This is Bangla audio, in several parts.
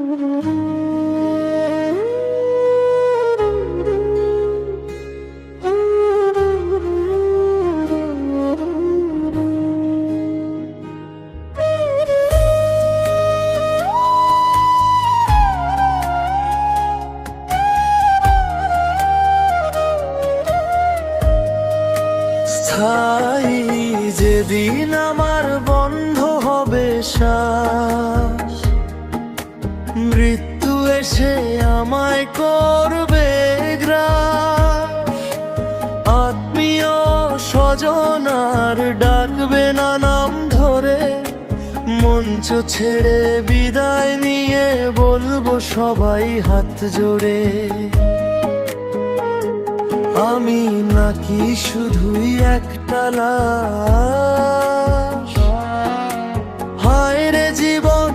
স্থায়ী যেদিন আমার বন্ধ হবে শ্বাস, মৃত্যু এসে আমায় করবে গ্রাস। আত্মীয় স্বজন আর ডাকবে না নাম ধরে, মঞ্চ ছেড়ে বিদায় নিয়ে বলবো সবাই হাত জোড়ে, আমি নাকি শুধুই একটা লাশ। হায় রে জীবন,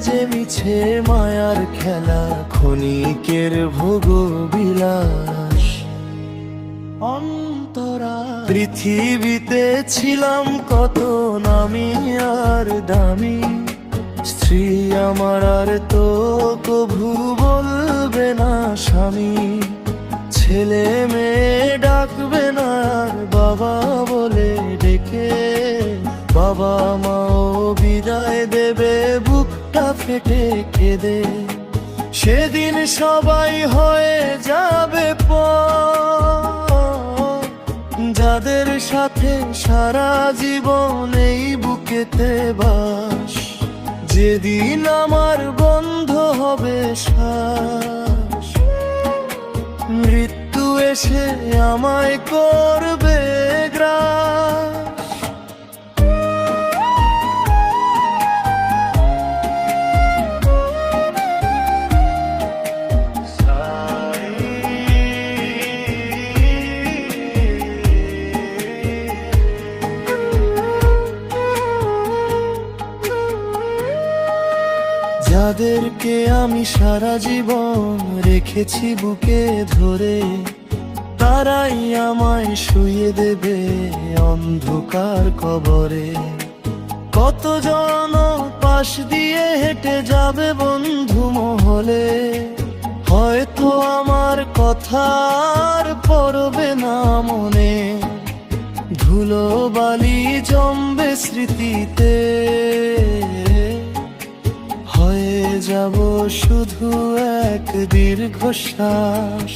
যে মিছে মায়ার খেলা, ক্ষণিকের ভোগ বিলাস। অন্তরা পৃথিবীতে ছিলাম কত নামি আর দামি, স্ত্রী আমার আর তো কভু বলবে না স্বামী। ছেলে মেয়ে ডাকবে না আর বাবা বলে ডেকে, বাবা মাও বিদায় দেবে বুকটা ফেটে কেঁদে। সেদিন সবাই হয়ে যাবে পর, যাদের সাথে সারা জীবন এই বুকেতে বাস। যেদিন আমার বন্ধ হবে শ্বাস, মৃত্যু এসে আমায় করবে গ্রাস। যাদেরকে আমি সারা জীবন রেখেছি বুকে ধরে, তারাই আমায় শুইয়ে দেবে অন্ধকার কবরে। কতজন পাশ দিয়ে হেঁটে যাবে বন্ধু মহলে, হয়তো আমার কথা আর পড়বে না মনে। ধুলো বালি জমবে স্মৃতিতে, হয়ে যাব শুধু এক দীর্ঘশ্বাস।